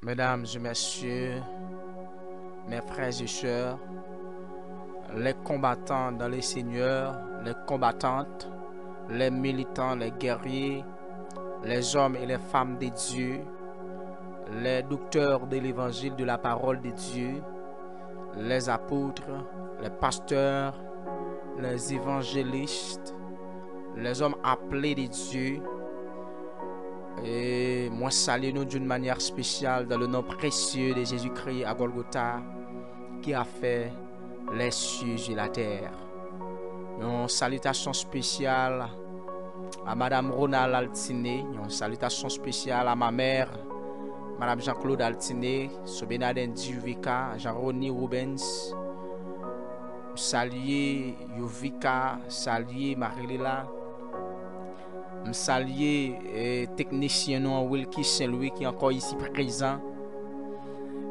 Mesdames et messieurs, mes frères et sœurs, les combattants dans les seigneurs, les combattantes, les militants, les guerriers, les hommes et les femmes de Dieu, les docteurs de l'évangile de la parole de Dieu, les apôtres, les pasteurs, les évangélistes, les hommes appelés de Dieu. Et moi salue nous d'une manière spéciale dans le nom précieux de Jésus-Christ à Golgotha qui a fait les cieux et la terre. Une salutation spéciale à Madame Ronald Altiné, une salutation spéciale à ma mère, Madame Jean-Claude Altiné, Sobenadin Duvika, Jean-Roni Rubens, saluer Yuvika, saluer Marilila, saluer technicien non Wilkie Saint-Louis qui est encore ici présent,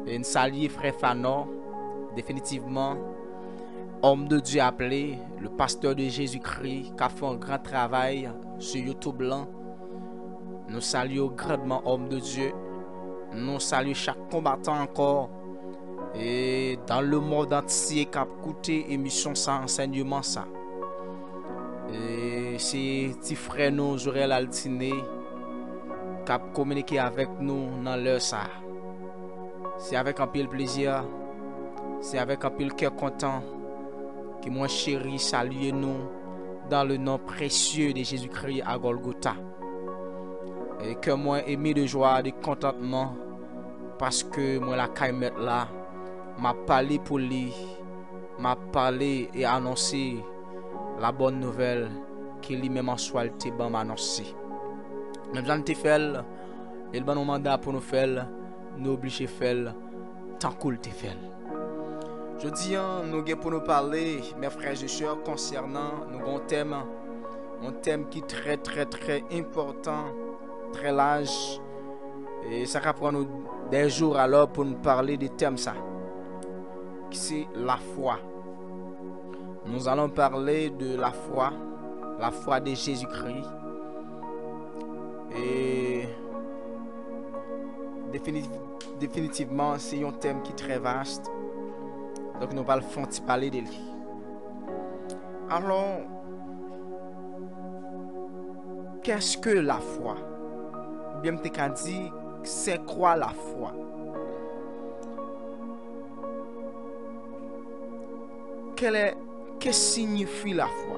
et saluer frère Fano, définitivement homme de Dieu appelé, le pasteur de Jésus-Christ qui a fait un grand travail sur YouTube là. Nous saluons grandement homme de Dieu. Nous saluons chaque combattant encore et dans le monde entier qui a écouté émission ça, enseignement ça. Et c'est petit frère nous Jorel Altiné qui a communiqué avec nous dans l'heure ça. C'est avec un peu de plaisir, c'est avec un peu de cœur content que moi chéri salue nous dans le nom précieux de Jésus-Christ à Golgotha. Et que moi aimé de joie, de contentement parce que moi la caille là m'a parlé pour lui, m'a parlé et annoncé la bonne nouvelle qu'il lui-même en soit le ban m'annoncer. Même j'en te fait il ban un mandat pour nous faire, nous obligé faire tant cool te fait. Je dis nous avons pour nous parler mes frères et sœurs concernant nous un thème qui est très important, très large et ça va prendre nous des jours alors pour nous parler de thème ça. C'est la foi. Nous allons parler de la foi de Jésus-Christ. Et définitivement, c'est un thème qui est très vaste. Donc nous allons parler de lui. Alors, qu'est-ce que la foi? Ou bien tu as dit, c'est quoi la foi? Que signifie la foi?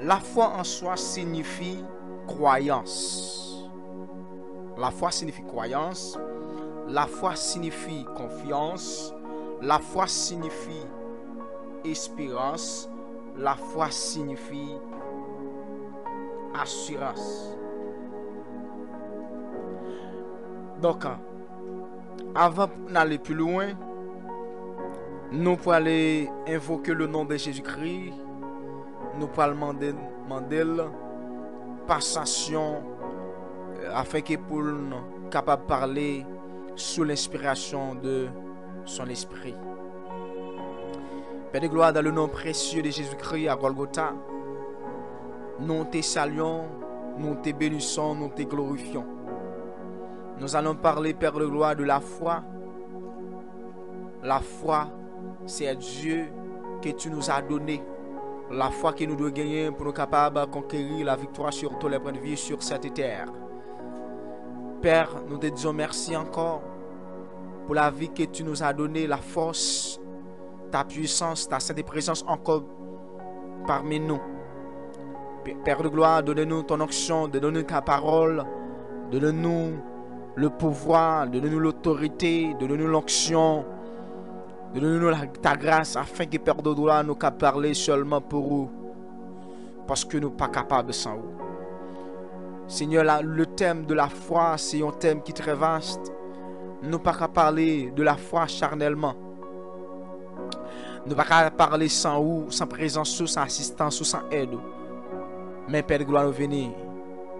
La foi en soi signifie croyance. La foi signifie croyance. La foi signifie confiance. La foi signifie espérance. La foi signifie assurance. Donc, avant d'aller plus loin, nous pouvons aller invoquer le nom de Jésus-Christ. Nous pouvons demander passation afin que pour nous capable de parler sous l'inspiration de son esprit. Père de gloire, dans le nom précieux de Jésus-Christ à Golgotha, nous te saluons, nous te bénissons, nous te glorifions. Nous allons parler, Père de gloire, de la foi. La foi, c'est Dieu que tu nous as donné. La foi que nous devons gagner pour nous capables de conquérir la victoire sur tous les points de vie sur cette terre. Père, nous te disons merci encore pour la vie que tu nous as donnée, la force, ta puissance, ta sainte présence encore parmi nous. Père de gloire, donne-nous ton onction, donne-nous ta parole, donne-nous le pouvoir, donne-nous l'autorité, donne-nous l'onction, donne-nous ta grâce afin que Père de gloire nous puisse parler seulement pour vous, parce que nous ne sommes pas capables sans vous. Seigneur, le thème de la foi, c'est un thème qui est très vaste. Nous ne sommes pas capables de parler de la foi charnellement. Nous ne sommes pas capables de parler sans vous, sans présence, sans assistance, sans aide. Mais Père de gloire, nous venons.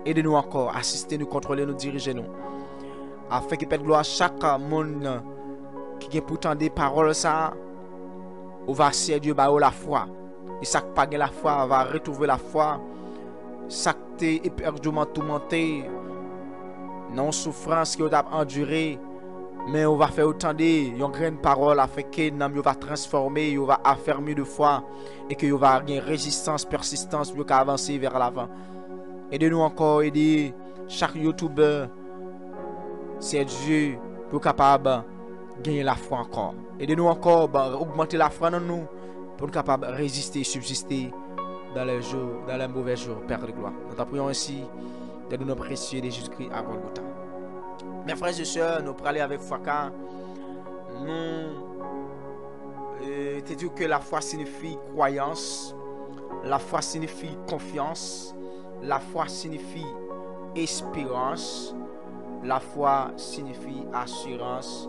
Aidez-nous encore, assistez-nous, contrôlez-nous, dirigez-nous. Afin que Père de gloire, chaque monde qui a pourtant des paroles, ça, on va essayer Dieu par la foi. Et ça qui n'a pas la foi, va retrouver la foi. Ça qui est éperdument tourmenté, dans souffrance que vous avez enduré, mais on va faire autant de une grande parole afin que nous va transformer, on va affermir de foi et que vous va avoir une résistance, persistance pour avancer vers l'avant. Aidez-nous encore, aider chaque YouTuber, c'est Dieu pour capable gagner la foi encore. Aidez-nous encore, augmenter la foi dans nous pour être capable de résister, subsister dans les jours, dans les mauvais jours, Père de gloire. Nous t'en prions ainsi, de nous précieux de Jésus-Christ à Golgotha. Mes frères et sœurs, nous parlons avec foi car nous te dis que la foi signifie croyance, la foi signifie confiance, la foi signifie espérance, la foi signifie assurance,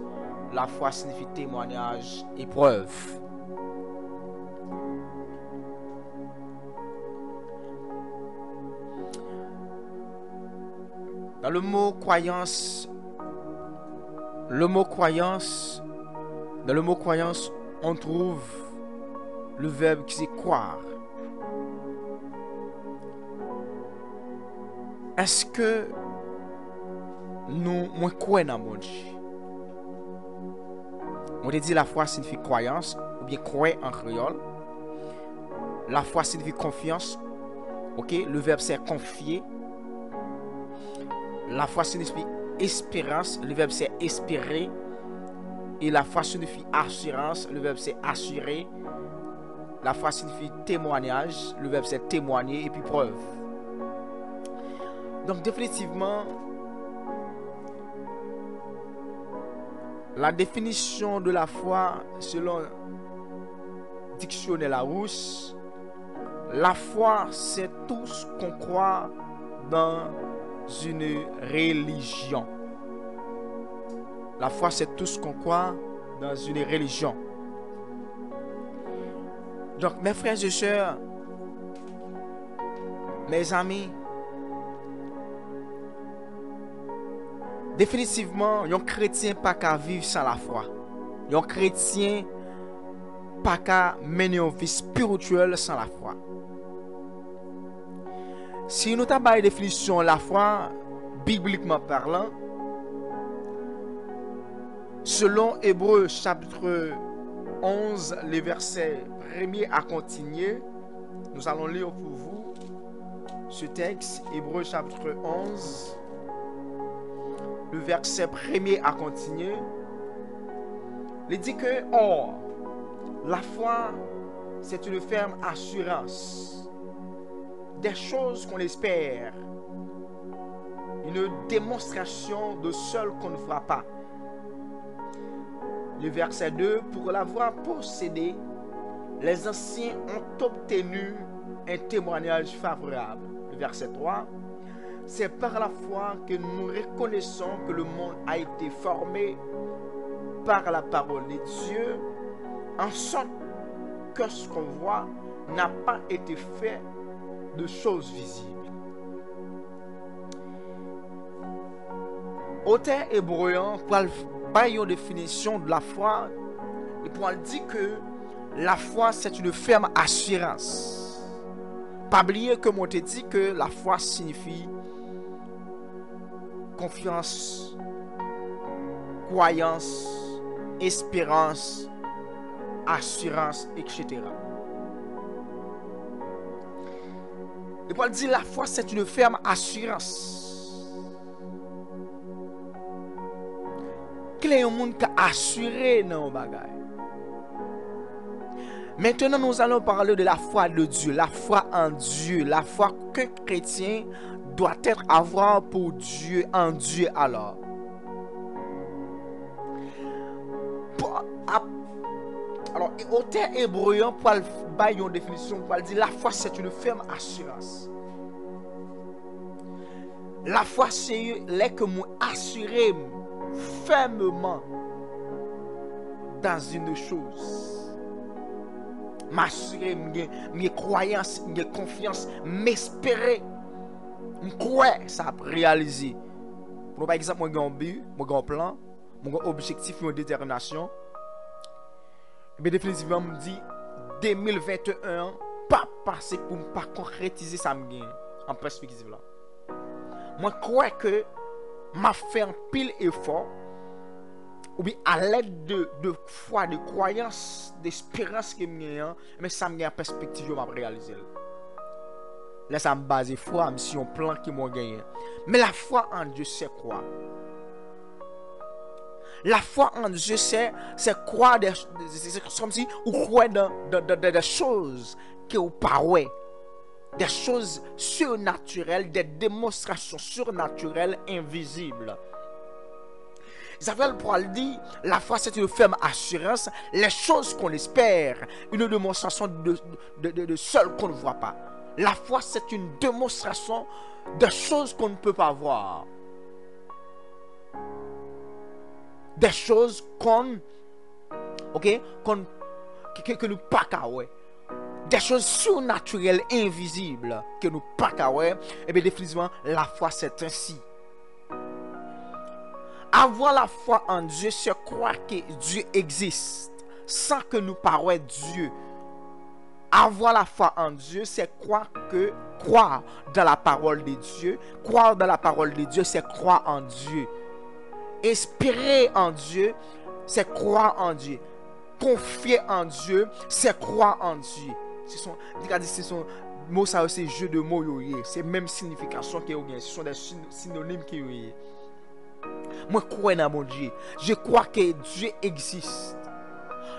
la foi signifie témoignage et preuve. Dans le mot croyance, dans le mot croyance, on trouve le verbe qui c'est croire. Est-ce que nous croyons dans mon Dieu? On te dit la foi signifie croyance, ou bien croire en créole. La foi signifie confiance. Ok, le verbe c'est confier. La foi signifie espérance, le verbe c'est espérer. Et la foi signifie assurance, le verbe c'est assurer. La foi signifie témoignage, le verbe c'est témoigner. Et puis preuve. Donc définitivement, la définition de la foi selon Dictionnaire Larousse, la foi c'est tout ce qu'on croit dans une religion. La foi c'est tout ce qu'on croit dans une religion. Donc mes frères et sœurs, mes amis, définitivement, un chrétien pas qu'à vivre sans la foi. Un chrétien pas qu'à mener une vie spirituelle sans la foi. Si nous avons une définition de la foi, bibliquement parlant, selon Hébreux chapitre 11, les versets 1er à continuer, nous allons lire pour vous ce texte, Hébreux chapitre 11, le verset 1er à continuer. Il dit que, or, la foi, c'est une ferme assurance des choses qu'on espère, une démonstration de celles qu'on ne fera pas. Le verset 2, pour l'avoir possédé, les anciens ont obtenu un témoignage favorable. Le verset 3, c'est par la foi que nous reconnaissons que le monde a été formé par la parole de Dieu, en sorte que ce qu'on voit n'a pas été fait de choses visibles. Auteur hébreu, pour faire une définition de la foi, il pour dire que la foi c'est une ferme assurance. Pas oublier que moi te dit que la foi signifie confiance, croyance, espérance, assurance, etc. Et Paul dit la foi c'est une ferme assurance. Quel est le monde qui a assuré dans le bagage? Maintenant nous allons parler de la foi de Dieu, la foi en Dieu, la foi qu'un chrétien doit être avoir pour Dieu, en Dieu alors. Alors, auteur hébreu, pour faire une définition, pour dire la foi c'est une ferme assurance. La foi c'est là que nous assurons fermement dans une chose. M'assurer, mes croyances, mes confiance, m'espérer. M'croire ça a réalisé. Par exemple, moi j'ai un but, moi j'ai un plan, mon objectif, une détermination. Mais définitivement me dit 2021 pas passer pour pas concrétiser ça me gagne en perspective là. Moi crois que m'a fait un pile effort, ou bien à l'aide de foi, de croyance, d'espérance que j'ai, mais ça me une perspective, je vais réaliser. Là, ça me base foi, si on plan qui m'a gagné. Mais la foi en Dieu, c'est quoi? La foi en Dieu, c'est croire c'est comme si vous croyez dans des choses que vous parlez. Des choses surnaturelles, des démonstrations surnaturelles invisibles. Isabelle pourra dire, la foi c'est une ferme assurance, les choses qu'on espère, une démonstration de celles qu'on ne voit pas. La foi c'est une démonstration de choses qu'on ne peut pas voir. Des choses que nous pas ouais. Des choses surnaturelles, invisibles, que nous pas ouais. Et bien définitivement, la foi c'est ainsi. Avoir la foi en Dieu, c'est croire que Dieu existe, sans que nous parlions Dieu. Avoir la foi en Dieu, c'est croire dans la parole de Dieu. Croire dans la parole de Dieu, c'est croire en Dieu. Espérer en Dieu, c'est croire en Dieu. Confier en Dieu, c'est croire en Dieu. Ce sont mots, ça c'est jeu de mots, c'est même signification qu'il y a. Ce sont des synonymes qu'il y a. Moi, je crois dans mon Dieu. Je crois que Dieu existe.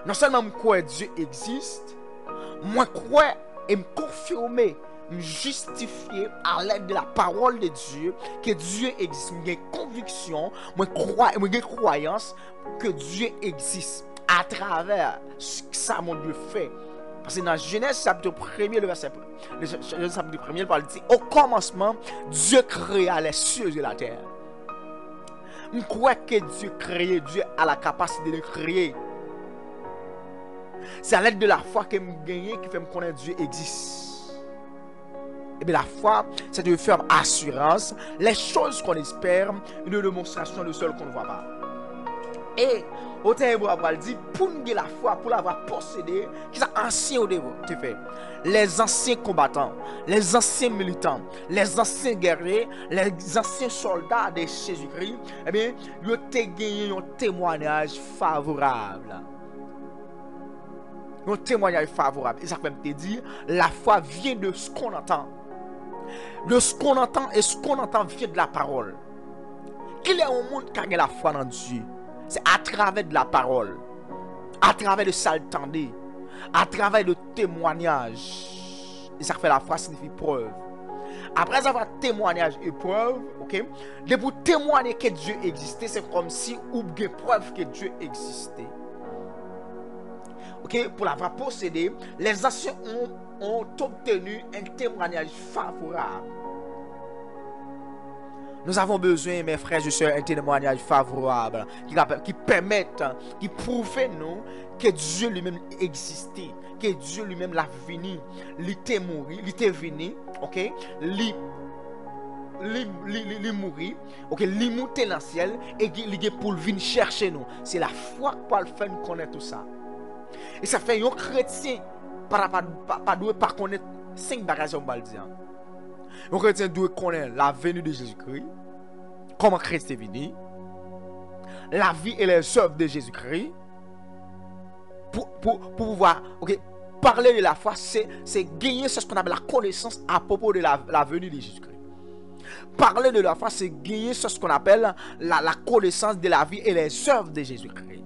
Non seulement je crois que Dieu existe, moi, je crois et me confirmer, me justifier à l'aide de la parole de Dieu que Dieu existe. J'ai une conviction, moi, j'ai une croyance que Dieu existe à travers ce que ça, mon Dieu, fait. Parce que dans Genèse chapitre 1er, le verset 1er, il parle dit, au commencement, Dieu créa les cieux et la terre. Je crois que Dieu crée, Dieu a la capacité de créer. C'est à l'aide de la foi que je gagne qui fait me connaître que Dieu existe. Et bien la foi, c'est une ferme assurance. Les choses qu'on espère, une démonstration de celles qu'on ne voit pas. Et autant Abraham dit, pour nous la foi, pour l'avoir possédé, qui sont anciens au début, tu fais. Les anciens combattants, les anciens militants, les anciens guerriers, les anciens soldats de Jésus-Christ, eh bien, ils ont gagné un témoignage favorable. Un témoignage favorable. Et ça fait me dire, la foi vient de ce qu'on entend. De ce qu'on entend, et ce qu'on entend vient de la parole. Qu'il y a un monde qui a la foi dans Dieu. C'est à travers de la parole, à travers de ça l'entendez, à travers de témoignages. Et ça fait la foi signifie preuve. Après avoir témoignage et preuve, ok, de pour témoigner que Dieu existait, c'est comme si ou bien preuve que Dieu existait. Ok, pour l'avoir possédé, les anciens ont obtenu un témoignage favorable. Nous avons besoin, mes frères et sœurs, un témoignage favorable qui permette, qui prouve nous que Dieu lui-même existait, que Dieu lui-même l'a venu, il était mort, il était venu, ok, il mourir, ok, il monter dans le ciel et il est pour venir chercher nous. C'est la foi qui peut le faire nous connaître tout ça. Et ça fait un chrétien pas connaître 5 bagages on va le dire. Un chrétien doit connaître la venue de Jésus-Christ, comment Christ est venu, la vie et les œuvres de Jésus-Christ, pour pouvoir parler de la foi, c'est gagner ce qu'on appelle la connaissance à propos de la venue de Jésus-Christ. Parler de la foi, c'est gagner ce qu'on appelle la connaissance de la vie et les œuvres de Jésus-Christ.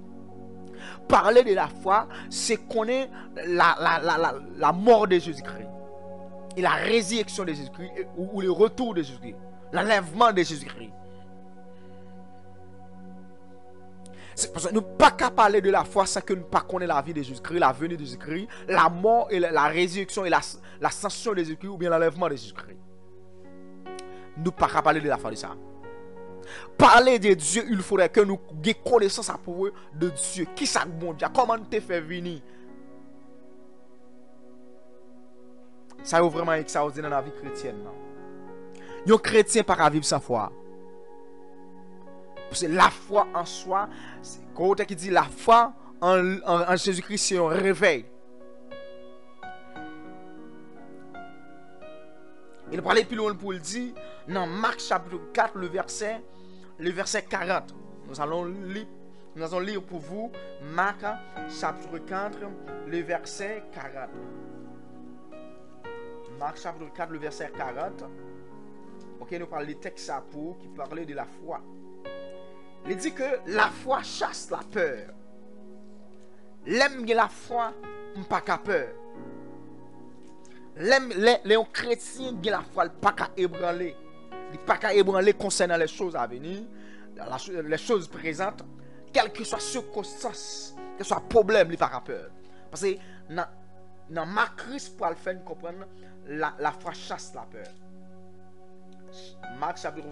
Parler de la foi, c'est connaître la mort de Jésus-Christ. Et la résurrection de Jésus-Christ, ou le retour de Jésus-Christ, l'enlèvement de Jésus-Christ. C'est parce que nous ne pouvons pas parler de la foi sans que nous ne connaissions la vie de Jésus-Christ, la venue de Jésus-Christ, la mort et la résurrection et l'ascension de Jésus-Christ, ou bien l'enlèvement de Jésus-Christ. Nous ne pouvons pas parler de la foi de ça. Parler de Dieu, il faudrait que nous ayons connaissance à propos de Dieu. Qui ça bon Dieu? Comment te fait venir? Ça est vraiment extraordinaire dans la vie chrétienne. Un chrétien pas vivre sans foi. Parce que la foi en soi, quand on dit la foi en Jésus-Christ, c'est un réveil. Il parlait plus loin pour le dire dans Marc chapitre 4, le verset le verset 40. Nous allons lire pour vous Marc chapitre 4, le verset 40. Marc chapitre 4, le verset 40. Ok, nous parlons des textes pour qui parlaient de la foi. Il dit que la foi chasse la peur. L'aime la foi, pas qu'à peur. Les chrétiens qui la foi, pas qu'à ébranler. Il pas qu'à ébranler concernant les choses à venir, les choses présentes, quelle que soit circonstance, quel soit problème, il pas qu'à peur. Parce que dans ma crise pour le faire comprendre, la foi chasse la peur. Marc chapitre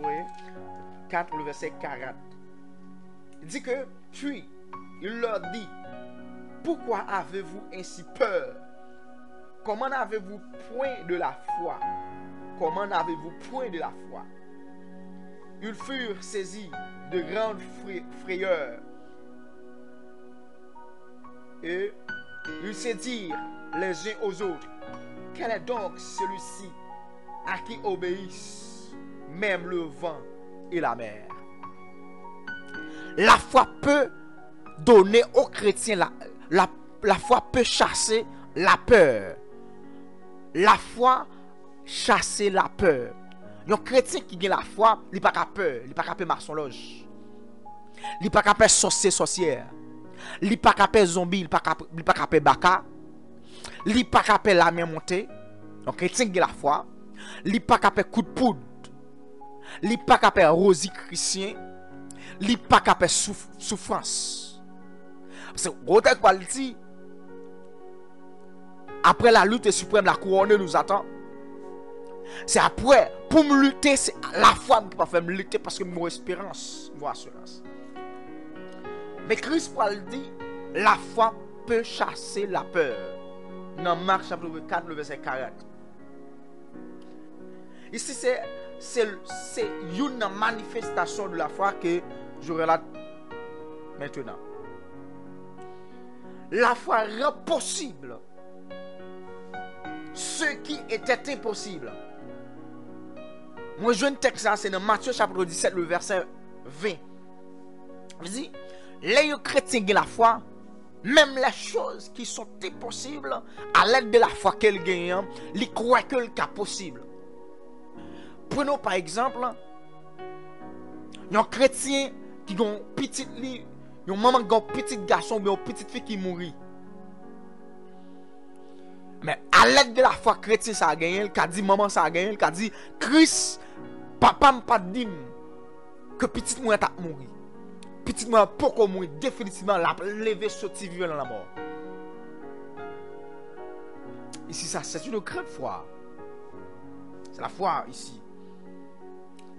4, le verset 40. Il dit que, puis, il leur dit, pourquoi avez-vous ainsi peur? Comment n'avez-vous point de la foi? Comment n'avez-vous point de la foi? Ils furent saisis de grandes frayeurs. Et ils se dirent les uns aux autres, quel est donc celui-ci à qui obéissent même le vent et la mer? La foi peut donner aux chrétiens, la foi peut chasser la peur. La foi chasser la peur. Un chrétien qui a la foi, il n'a pas peur, il n'a pas peur maçon-loge. Il n'a pas peur sorcière. Il n'a pas peur zombie, il n'a pas peur baka. Il n'a pas peur la main montée. Un chrétien qui a la foi, il n'a pas peur coup de poudre. Il n'a pas peur rosy chrétien. Il n'a pas peur souffrance. Parce que quand il dit, après la lutte suprême, la couronne nous attend. C'est après, pour me lutter, c'est la foi qui va faire me lutter parce que mon espérance, mon assurance. Mais Christ Paul dit, la foi peut chasser la peur. Dans Marc chapitre 4, le verset 40. Ici, c'est une manifestation de la foi que je relate maintenant. La foi rend possible ce qui était impossible. Moi, je veux un texte, c'est dans Matthieu chapitre 17, le verset 20. Il dit, les chrétiens qui ont la foi, même les choses qui sont impossibles, à l'aide de la foi qu'elles gagnent, ils croient que c'est possible. Prenons par exemple, un chrétien qui a un petit lit, un maman qui a un petit garçon ou une petite fille qui mourit. Mais à l'aide de la foi chrétien ça a gagné, qui a dit maman ça a gagné, qui a dit Christ, papa m'a pas dit que petite moi t'a mouru. Petite moi pourquoi mourir définitivement la lever sortir vivre dans la mort. Ici ça c'est une grande foi. C'est la foi ici.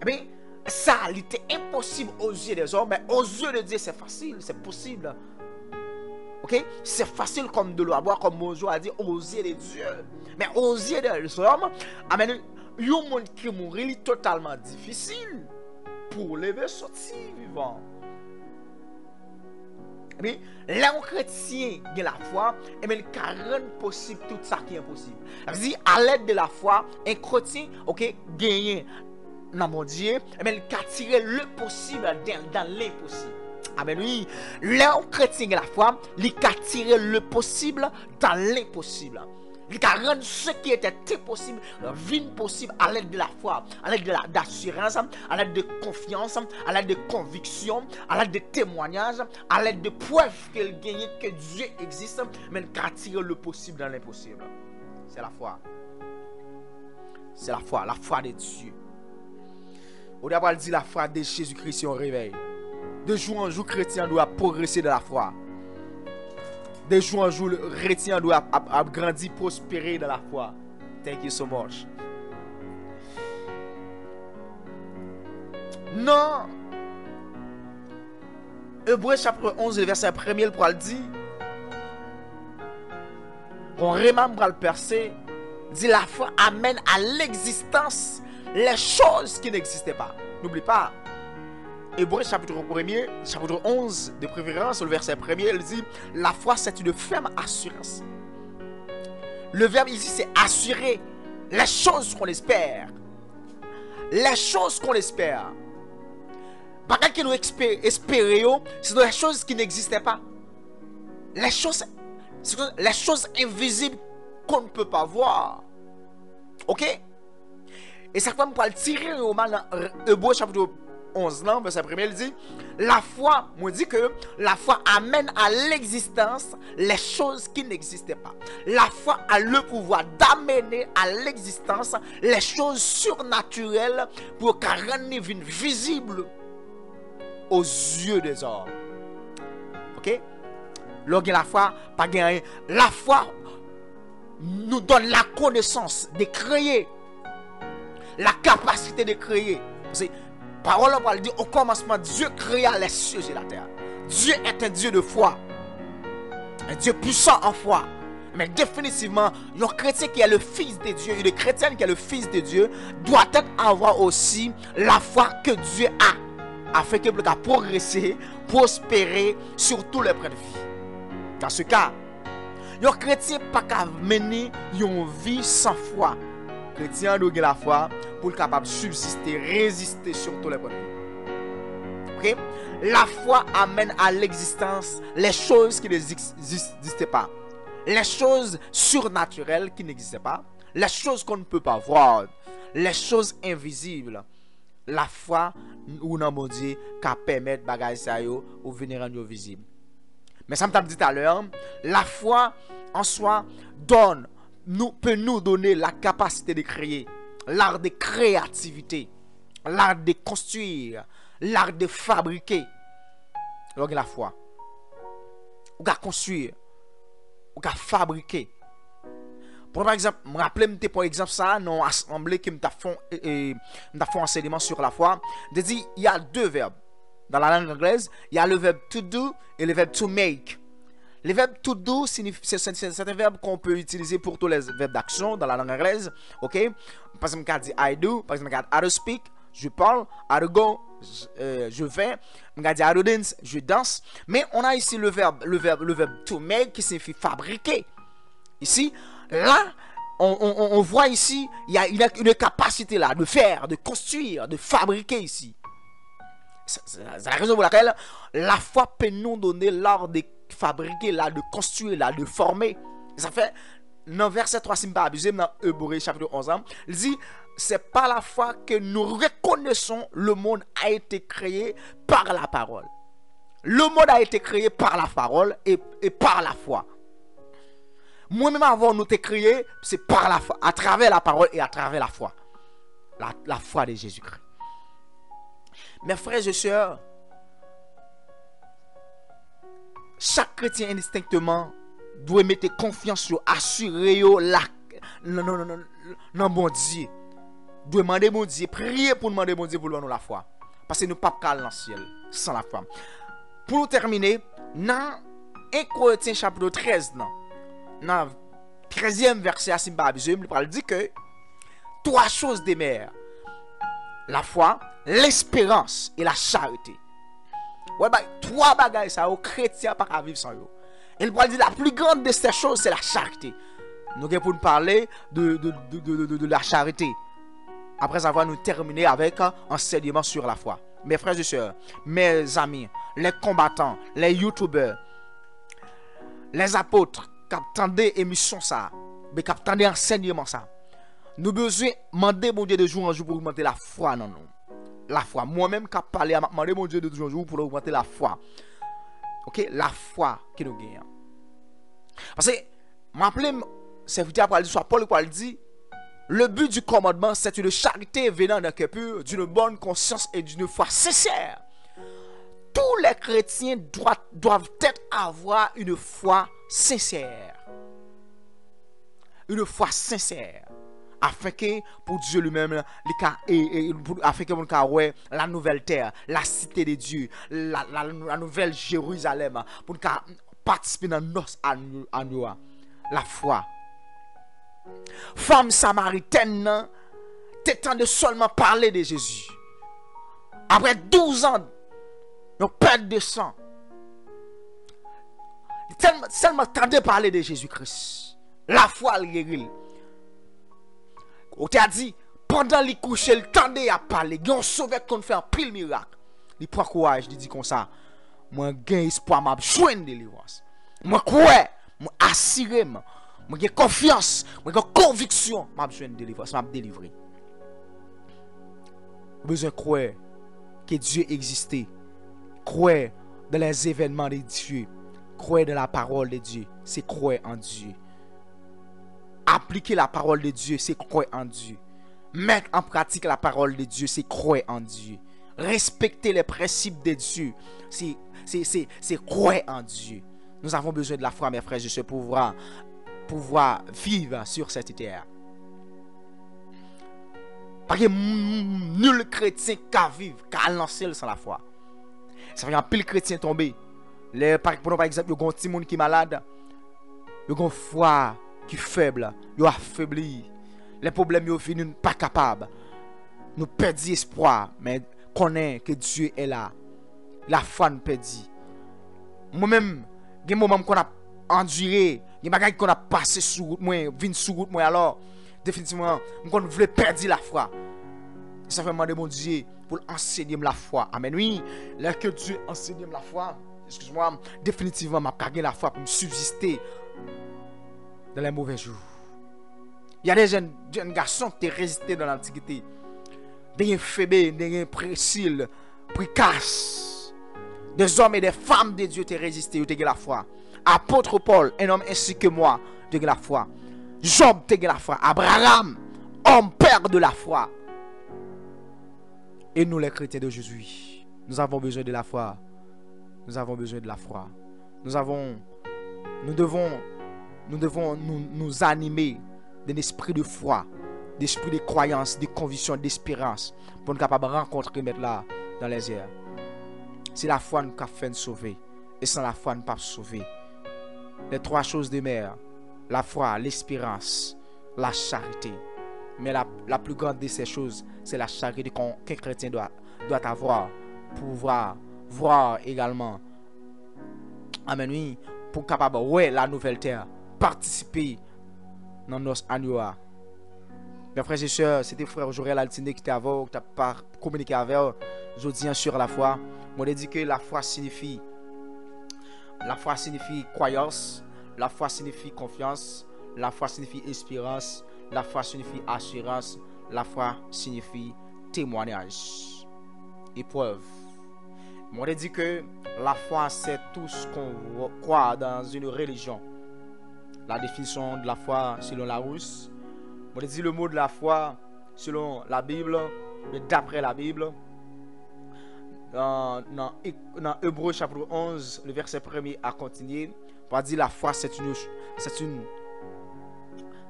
Eh bien, ça il était impossible aux yeux des hommes, mais aux yeux de Dieu c'est facile, c'est possible. Ok, c'est facile comme de l'eau à boire, comme Moïse a dit, aux yeux de Dieu. Mais aux yeux des hommes, amen, il y a un monde qui mourit, c'est totalement difficile pour lever sortir vivant. Mais là, un chrétien qui a la foi, il rend possible tout ça qui est impossible. C'est-à-dire, à l'aide de la foi, un chrétien, ok, gagne dans mon Dieu, il a tiré le possible dans l'impossible. Amen, oui. Là, chrétien de la foi, il a tiré le possible dans l'impossible. Il a rendu ce qui était impossible, vie possible à l'aide de la foi, à l'aide de l'assurance, à l'aide de confiance, à l'aide de conviction, à l'aide de témoignages, à l'aide de preuves qu'il gagne que Dieu existe, mais il a tiré le possible dans l'impossible. C'est la foi. C'est la foi de Dieu. Au départ, il dit la foi de Jésus-Christ au réveil. De jour en jour, chrétien doit progresser dans la foi. De jour en jour, le chrétien doit grandir, prospérer dans la foi. Thank you so much. Non. Hébreux chapitre 11, verset 1er, pour le dire. On remembre le percer. Dit la foi amène à l'existence les choses qui n'existaient pas. N'oublie pas. Hébreux chapitre 1er, chapitre 11 de préférence, le verset 1er, il dit la foi c'est une ferme assurance. Le verbe ici c'est assurer les choses qu'on espère. Les choses qu'on espère. Pas que nous espérions, c'est des choses qui n'existaient pas. Les choses invisibles qu'on ne peut pas voir. Ok? Et ça fait me parle tirer au mal dans Hébreux chapitre 11, là, verset 1, il dit, la foi, moi dit que la foi amène à l'existence les choses qui n'existaient pas. La foi a le pouvoir d'amener à l'existence les choses surnaturelles pour qu'elles rendent visibles aux yeux des hommes. Ok? Lorsque la foi, pas gagné. La foi nous donne la connaissance de créer, la capacité de créer. Parce que parole on va le dire au commencement, Dieu créa les cieux et la terre. Dieu est un Dieu de foi, un Dieu puissant en foi. Mais définitivement, un chrétien qui est le fils de Dieu, une chrétienne qui est le fils de Dieu, doit avoir aussi la foi que Dieu a, afin que puisse progresser, prospérer sur tous les plans de vie. Dans ce cas, un chrétien pas qu'à mener une vie sans foi. Chrétien doit avoir la foi pour être capable de subsister, résister sur tous les plans de vie. Okay? La foi amène à l'existence les choses qui n'existaient pas. Les choses surnaturelles qui n'existaient pas. Les choses qu'on ne peut pas voir. Les choses invisibles. La foi ou non mon Dieu qui permet de bagager ça ou venir rendre visible. Mais ça m'a dit tout à l'heure, la foi en soi peut nous donner la capacité de créer, l'art de créativité, l'art de construire, l'art de fabriquer. Donc la foi, ou qu'à construire, ou qu'à fabriquer. Pour exemple, je me rappelle pour exemple ça, non assemblée qui m'a fait enseignement sur la foi. Je dis il y a deux verbes. Dans la langue anglaise, il y a le verbe to do et le verbe to make. Le verbe to do, c'est un verbe qu'on peut utiliser pour tous les verbes d'action dans la langue anglaise. Ok? Par exemple, quand je dis I do, par exemple, quand I do speak, je parle, I do go, je vais, quand je dis I do dance, je danse. Mais on a ici le verbe to make qui signifie fabriquer. Ici, là, on voit ici, il y a une capacité là de faire, de construire, de fabriquer ici. C'est la raison pour laquelle la foi peut nous donner l'art de fabriquer, là, de construire, là, de former. Ça fait, dans verset 3, si je ne ne pas abuser, dans Hébreux chapitre 11, il dit, c'est par la foi que nous reconnaissons le monde a été créé par la parole. Le monde a été créé par la parole et par la foi. Moi-même avant nous été créé, c'est par la foi, à travers la parole et à travers la foi. La foi de Jésus-Christ. Mes frères et sœurs, chaque chrétien indistinctement doit mettre confiance sur assurer non bon Dieu. Doit demander bon Dieu, prier pour demander bon Dieu pour nous la foi. Parce que nous ne pouvons pas dans le ciel sans la foi. Pour nous terminer, dans 1 Corinthiens chapitre 13, dans le 13e verset, il dit que trois choses demeurent: la foi, l'espérance et la charité. Ouais, bah, trois bagages ça, aux chrétiens pas vivre sans eux. Il dit la plus grande de ces choses, c'est la charité. Nous allons pour nous parler de la charité. Après avoir nous terminé avec un enseignement sur la foi. Mes frères et sœurs, mes amis, les combattants, les youtubeurs, les apôtres, qui attendent émission ça, mais qui attendent enseignement ça. Nous avons besoin de demander mon Dieu de jour en jour pour augmenter la foi dans nous. La foi. Moi-même, qui parle à demander mon Dieu de jour en jour pour augmenter la foi. Ok? La foi que nous gagnons. Parce que, je rappelle, serviteur pour dire, soit Paul qui dit, le but du commandement, c'est une charité venant d'un cœur pur, d'une bonne conscience et d'une foi sincère. Tous les chrétiens doivent avoir une foi sincère. Une foi sincère. Afin que pour Dieu lui-même, afin que nous la nouvelle terre, la cité de Dieu, la nouvelle Jérusalem, pour nous participer dans nos la foi. Femme samaritaine, t'étendait seulement parler de Jésus. Après 12 ans, nous perte de sang. Seulement t'entendait parler de Jésus-Christ. La foi, le guérit. On t'a dit, pendant les couches, il tendait à parler. Il y a un sauveur qu'on fait un pile miracle. il prend courage, il dit comme ça. Moi gain espoir m'a joindre délivrance. Moi crois, moi assuré, moi j'ai confiance, moi j'ai conviction, m'a joindre délivrance, m'a délivrer. Besoin croire que Dieu existait. Croire dans les événements de Dieu. Croire dans la parole de Dieu, c'est croire en Dieu. Appliquer la parole de Dieu, c'est croire en Dieu. Mettre en pratique la parole de Dieu, c'est croire en Dieu. Respecter les principes de Dieu, c'est croire en Dieu. Nous avons besoin de la foi, mes frères et sœurs, pour pouvoir vivre sur cette terre. Parce que nul chrétien qui vivre, qui lancer sans la foi. Ça fait un pile chrétien tomber. Par exemple, il y a un petit monde qui est malade. Il y a une foi qui est faible. Il est affaibli. Les problèmes sont venus pas capables. Nous perdons espoir. Mais connaît que Dieu est là. La foi nous perd. Moi-même, il y a des moments qu'on a enduré. Il y a des choses qu'on a passé sur route. Vin sur route. Alors, définitivement, on voulait perdre la foi. Ça fait demander mon Dieu pour enseigner la foi. Amen. Oui, là que Dieu enseigne la foi, excuse-moi, définitivement, m'a gagné la foi pour me subsister dans les mauvais jours. Il y a des jeunes garçons qui ont résisté dans l'Antiquité. Des Phébé, des Priscille, Pricasse. Des hommes et des femmes de Dieu qui ont résisté, qui ont la foi. Apôtre Paul, un homme ainsi que moi, qui ont la foi. Job, qui ont la foi. Abraham, homme père de la foi. Et nous, les chrétiens d'aujourd'hui, nous avons besoin de la foi. Nous avons besoin de la foi. Nous devons nous animer d'un esprit de foi, d'esprit de croyance, de conviction, d'espérance, pour nous capables de rencontrer mettre là dans les airs. C'est la foi nous fait nous sauver. Et sans la foi, nous ne pouvons pas sauver. Les trois choses de mer, la foi, l'espérance, la charité. Mais la plus grande de ces choses, c'est la charité qu'un chrétien doit avoir pour voir également. Amen, oui, pour capable ouais la nouvelle terre, participer dans nos annuaires. Mes frères et sœurs, c'était frère Jorel Altiné qui était avant, qui t'a communiqué avec eux. Je dis sur la foi. Moi, je dis que la foi signifie croyance, la foi signifie confiance, la foi signifie espérance. La foi signifie assurance. La foi signifie témoignage. Épreuve. Moi, je dis que la foi, c'est tout ce qu'on croit dans une religion. La définition de la foi selon Larousse. Moi, je dis le mot de la foi selon la Bible, mais d'après la Bible. Dans Hébreux chapitre 11, le verset 1er à continuer. On va dire la foi, c'est une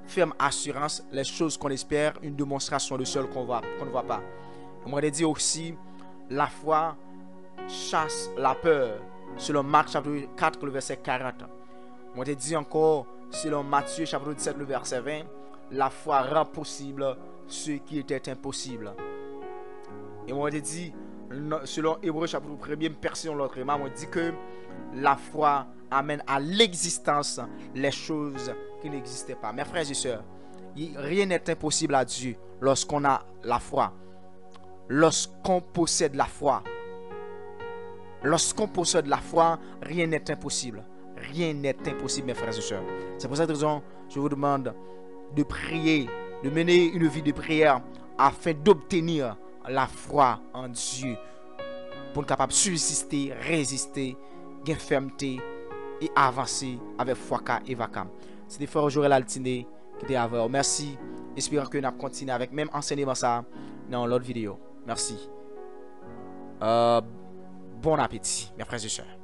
ferme assurance, les choses qu'on espère, une démonstration de celles qu'on ne voit pas. On va dire aussi, la foi chasse la peur, selon Marc chapitre 4, le verset 40. On va dire encore, selon Matthieu chapitre 17, le verset 20, la foi rend possible ce qui était impossible. Et on va dire, selon Hébreux chapitre 1er, personne l'autre, on dit que la foi amène à l'existence les choses qui n'existaient pas. Mes frères et sœurs, rien n'est impossible à Dieu lorsqu'on a la foi. Lorsqu'on possède la foi. Lorsqu'on possède la foi, rien n'est impossible. Rien n'est impossible, mes frères et sœurs. C'est pour cette raison, je vous demande de prier, de mener une vie de prière afin d'obtenir la foi en Dieu pour être capable de subsister, résister, gagner fermeté et avancer avec foi et vacam. C'était frère Jorel Altiné qui était avec vous. Merci. Espérons que nous allons continuer avec même enseignement ça dans l'autre vidéo. Merci. Bon appétit, mes frères et sœurs.